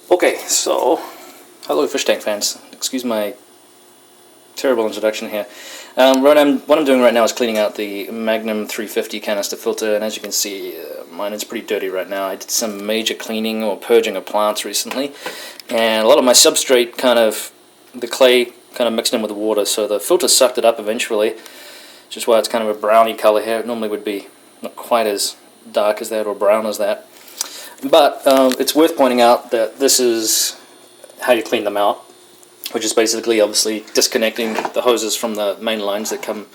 Okay, so hello fish tank fans. Excuse my terrible introduction here. What I'm doing right now is cleaning out the Magnum 350 canister filter, and as you can see, mine is pretty dirty right now. I did some major cleaning or purging of plants recently, and a lot of my substrate the clay kind of mixed in with the water, so the filter sucked it up eventually, which is why it's kind of a browny color here. It normally would be not quite as dark as that or brown as that. But it's worth pointing out that this is how you clean them out, which is basically obviously disconnecting the hoses from the main lines that come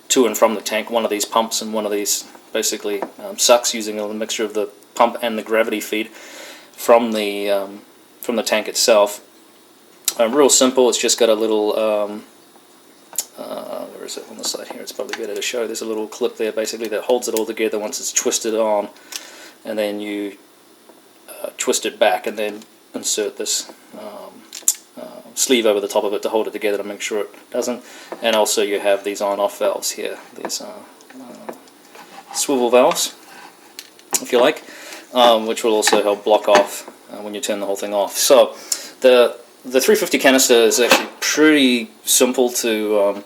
to and from the tank. One of these pumps and one of these basically sucks, using a mixture of the pump and the gravity feed from the tank itself. Real simple. It's just got a little where is it on the side here? It's probably better to show. There's a little clip there basically that holds it all together once it's twisted on, and then you twist it back and then insert this sleeve over the top of it to hold it together to make sure it doesn't. And also you have these on-off valves here, these swivel valves, if you like, which will also help block off when you turn the whole thing off. So the 350 canister is actually pretty simple to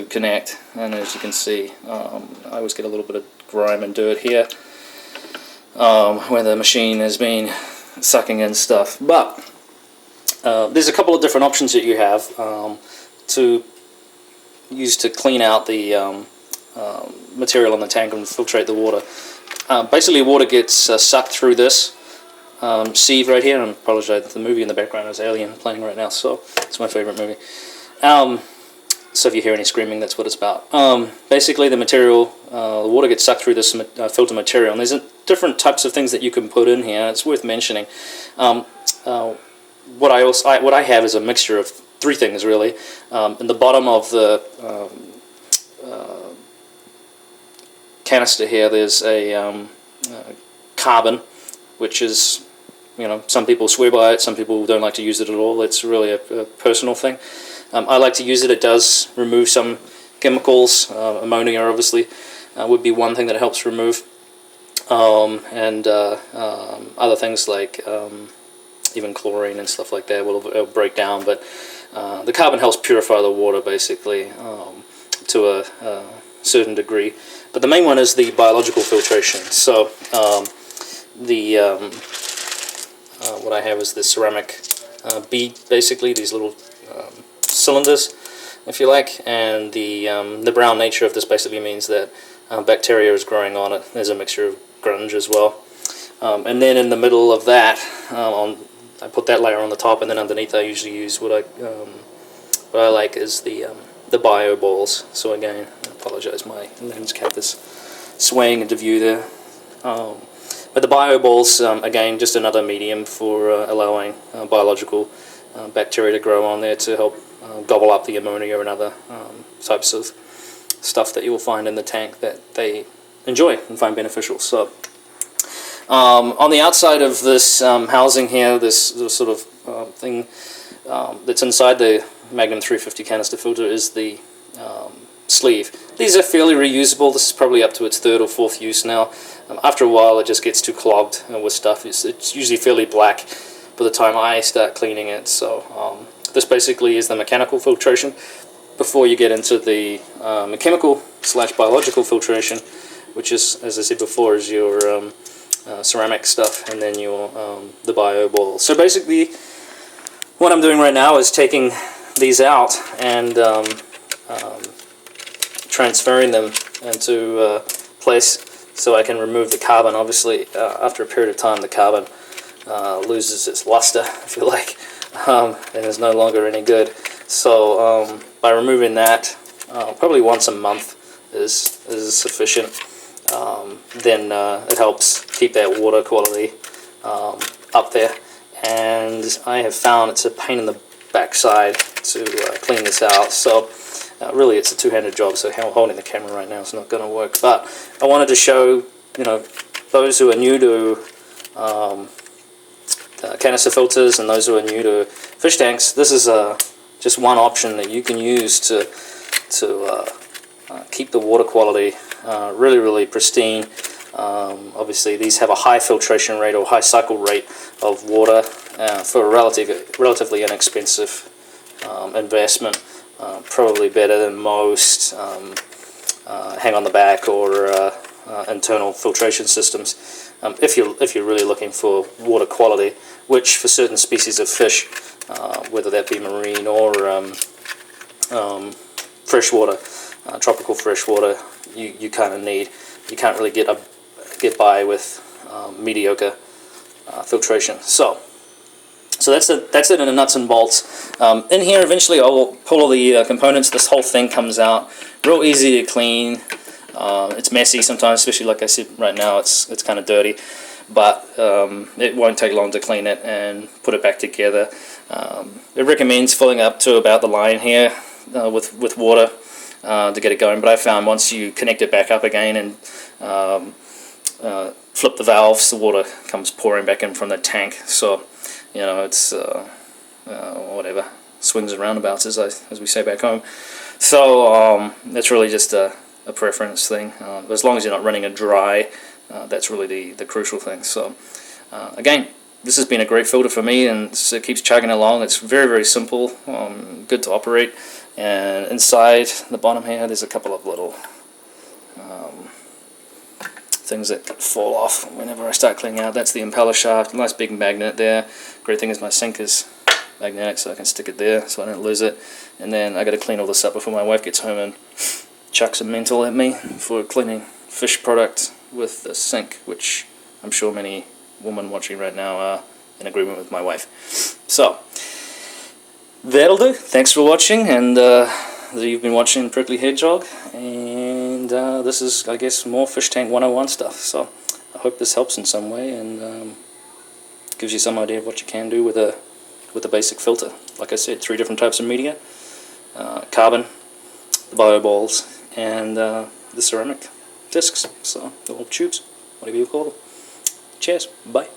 connect, and as you can see, I always get a little bit of grime and dirt here where the machine has been sucking in stuff. But there's a couple of different options that you have to use to clean out the material in the tank and filtrate the water. Basically, water gets sucked through this sieve right here. I apologize, the movie in the background is Alien playing right now, so it's my favorite movie. So if you hear any screaming, that's what it's about. Basically, the material, the water gets sucked through this filter material, and there's different types of things that you can put in here. It's worth mentioning. What I have is a mixture of three things really. In the bottom of the canister here, there's a carbon, which is, some people swear by it, some people don't like to use it at all. It's really a personal thing. I like to use it. It does remove some chemicals. Ammonia, obviously, would be one thing that it helps remove, and other things like even chlorine and stuff like that it'll break down. But the carbon helps purify the water, basically, to a certain degree. But the main one is the biological filtration. So what I have is this ceramic bead, basically, these little cylinders, if you like, and the brown nature of this basically means that bacteria is growing on it. There's a mixture of grunge as well, and then in the middle of that, I put that layer on the top, and then underneath I usually use what I like is the bio balls. So again, I apologize, my lens kept this swaying into view there. But the bio balls, again, just another medium for allowing biological bacteria to grow on there to help gobble up the ammonia and other types of stuff that you will find in the tank that they enjoy and find beneficial. So on the outside of this housing here, this sort of thing that's inside the Magnum 350 canister filter is the sleeve. These are fairly reusable. This is probably up to its third or fourth use now. After a while it just gets too clogged with stuff. It's usually fairly black by the time I start cleaning it. So this basically is the mechanical filtration before you get into the chemical / biological filtration, which is, as I said before, is your ceramic stuff, and then your the bio ball. So basically what I'm doing right now is taking these out and transferring them into place so I can remove the carbon. Obviously, after a period of time, the carbon loses its luster, if you like, and is no longer any good. So by removing that, probably once a month is sufficient. Then it helps keep that water quality up there. And I have found it's a pain in the backside to clean this out. So really, it's a two-handed job. So holding the camera right now is not going to work. But I wanted to show, those who are new to canister filters and those who are new to fish tanks, this is just one option that you can use to keep the water quality really, really pristine Obviously these have a high filtration rate or high cycle rate of water for a relatively inexpensive investment. Probably better than most hang on the back or internal filtration systems. If you're really looking for water quality, which for certain species of fish, whether that be marine or freshwater, tropical freshwater, you kind of need. You can't really get by with mediocre filtration. So that's it in a nuts and bolts. In here, eventually I'll pull all the components. This whole thing comes out real easy to clean. It's messy sometimes, especially like I said right now. It's kind of dirty, but it won't take long to clean it and put it back together. It recommends filling up to about the line here with water to get it going. But I found once you connect it back up again and flip the valves, the water comes pouring back in from the tank. So you know, it's whatever, swings and roundabouts as we say back home. So it's really just a preference thing. As long as you're not running it dry, that's really the crucial thing. So again, this has been a great filter for me, and it keeps chugging along. It's very, very simple, good to operate. And inside the bottom here, there's a couple of little things that fall off whenever I start cleaning out. That's the impeller shaft, nice big magnet there. Great thing is my sink is magnetic, so I can stick it there so I don't lose it. And then I got to clean all this up before my wife gets home and chucks a mental at me for cleaning fish product with the sink, which I'm sure many women watching right now are in agreement with my wife. So that'll do. Thanks for watching, and you've been watching Prickly Hedgehog, and this is, I guess, more Fish Tank 101 stuff. So I hope this helps in some way and gives you some idea of what you can do with a basic filter. Like I said, 3 different types of media: carbon, the bio balls, and the ceramic discs. So the little tubes, whatever you call them. Cheers. Bye.